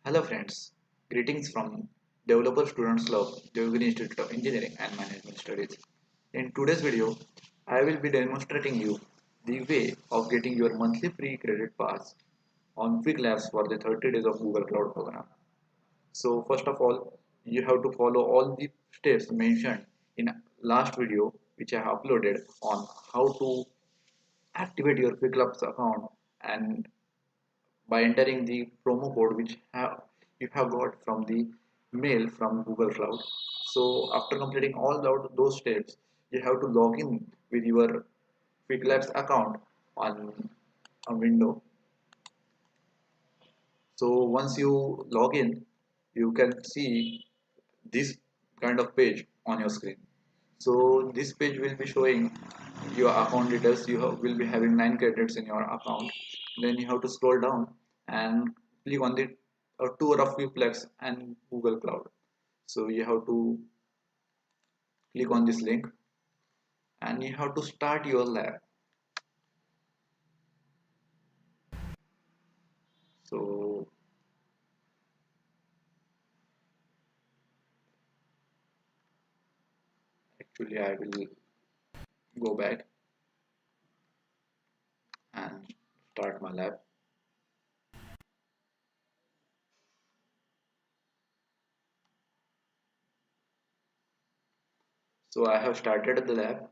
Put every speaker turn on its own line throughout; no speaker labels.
Hello friends, greetings from Developer Students Club, Devagiri Institute of Engineering and Management Studies. In today's video, I will be demonstrating you the way of getting your monthly free credit pass on Quick Labs for the 30 days of Google Cloud program. So first of all, you have to follow all the steps mentioned in last video which I have uploaded on how to activate your Quick Labs account and by entering the promo code which you have got from the mail from Google Cloud. So after completing all those steps, you have to log in with your QuickLabs account on a window. So once you log in, you can see this kind of page on your screen. So this page will be showing your account details. Will be having 9 credits in your account. Then you have to scroll down and click on the tour of Qplex and Google Cloud. So you have to click on this link and you have to start your lab. So actually I will go back and start my lab. So I have started the lab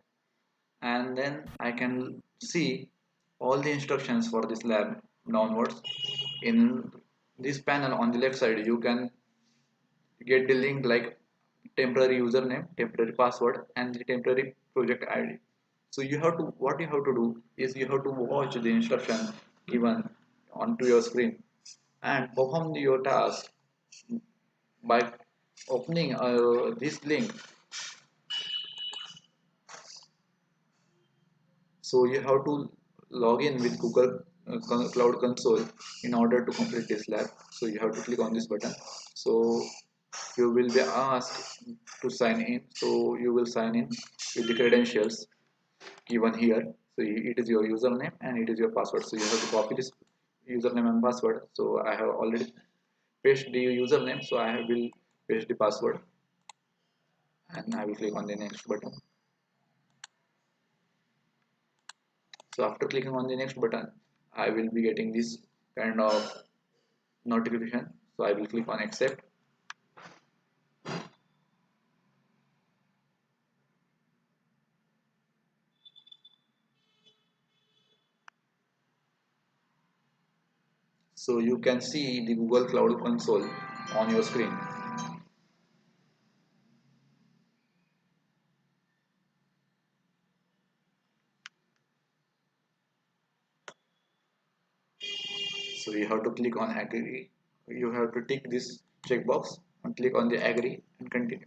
and then I can see all the instructions for this lab downwards. In this panel on the left side you can get the link like temporary username, temporary password and the temporary project ID. So you have to what you have to do is you have to watch the instruction given onto your screen and perform your task by opening this link. So you have to log in with Google Cloud Console in order to complete this lab. So you have to click on this button. So you will be asked to sign in. So you will sign in with the credentials given here. So it is your username and it is your password. So you have to copy this username and password. So I have already pasted the username. So I will paste the password and I will click on the next button. So after clicking on the next button, I will be getting this kind of notification. So I will click on accept. So you can see the Google Cloud Console on your screen. So you have to click on agree. You have to tick this checkbox and click on the agree and continue.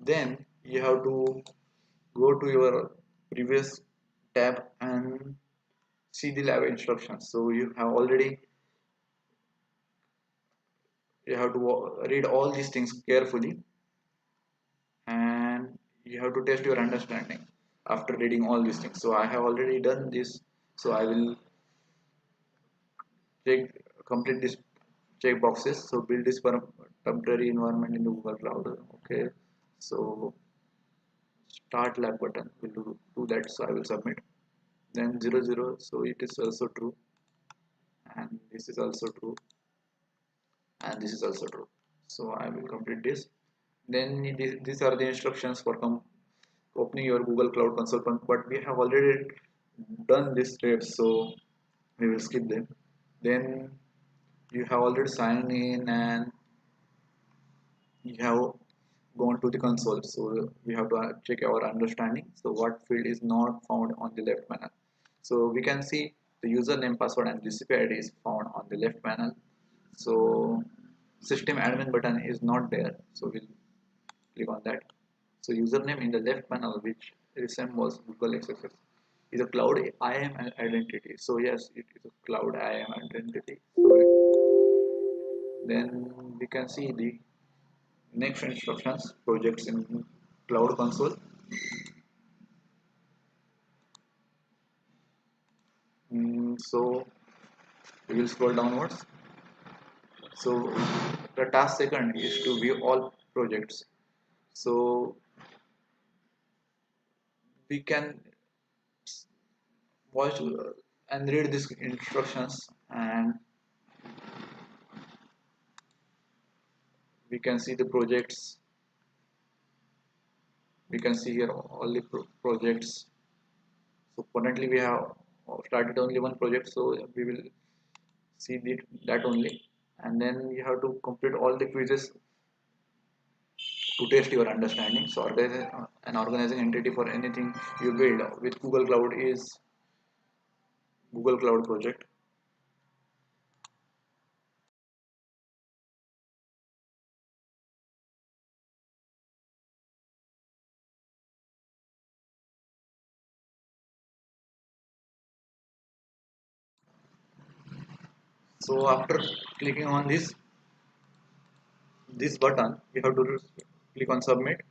Then you have to go to your previous tab and see the lab instructions. So you have to read all these things carefully and you have to test your understanding after reading all these things. So I have already done this. So I will check complete this check boxes. So build this for a temporary environment in the Google Cloud. Okay. So start lab button will do that. So I will submit. Then 00. So it is also true. And this is also true. And this is also true. So I will complete this. Then these are the instructions for opening your Google Cloud Console, but we have already done this steps, so we will skip them. Then you have already signed in and you have gone to the console, so we have to check our understanding. So what field is not found on the left panel? So we can see the username, password and GCP ID is found on the left panel. So system admin button is not there, so we'll click on that. So username in the left panel which resembles Google XSS is a cloud IAM identity. So yes, it is a cloud IAM identity. Then we can see the next instructions projects in cloud console. So we will scroll downwards. So the task second is to view all projects. So we can watch and read these instructions, and we can see the projects. We can see here all the projects. So currently we have started only one project, so we will see that only, and then you have to complete all the quizzes to test your understanding. So an organizing entity for anything you build with Google Cloud is Google Cloud project. So after clicking on this button, you have to click on submit.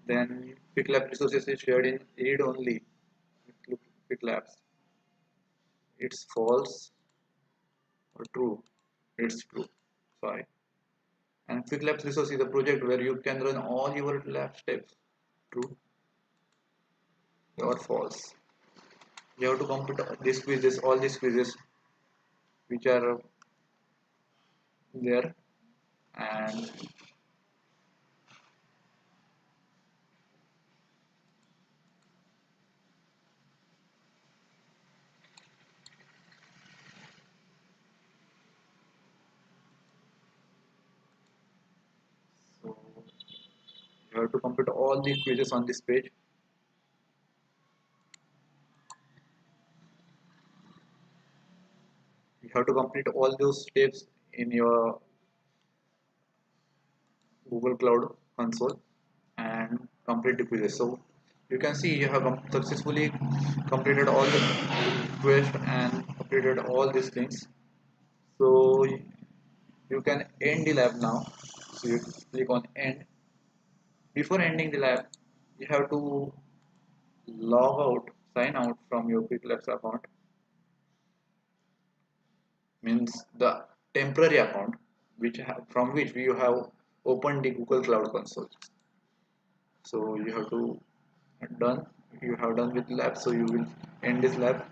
Then PicLab resources is shared in read only with PicLabs. It's false or true. It's true. Sorry. And PicLabs resource is a project where you can run all your lab steps. True or false. You have to complete these quizzes, all these quizzes which are there, and so you have to complete all the quizzes on this page. You have to complete all those steps in your Google Cloud console and complete the quizzes. So you can see you have successfully completed all the quest and completed all these things. So you can end the lab now. So you click on end. Before ending the lab, you have to log out, sign out from your QuickLabs account, means the temporary account from which you have opened the Google Cloud Console. So you have to done. You have done with lab, so you will end this lab.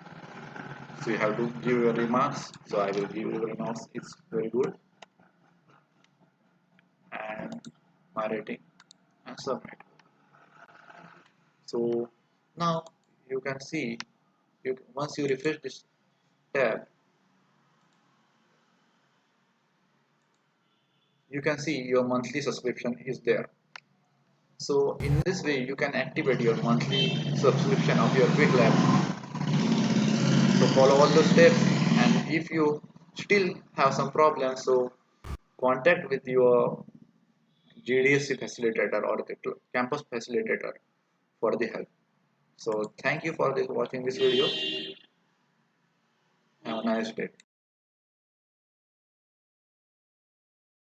So you have to give your remarks. So I will give you remarks. It's very good, and my rating and submit. So now you can see once you refresh this tab, you can see your monthly subscription is there. So in this way you can activate your monthly subscription of your QuickLab. So follow all the steps, and if you still have some problems, so contact with your GDSC facilitator or the campus facilitator for the help. So thank you for watching this video. Have a nice day.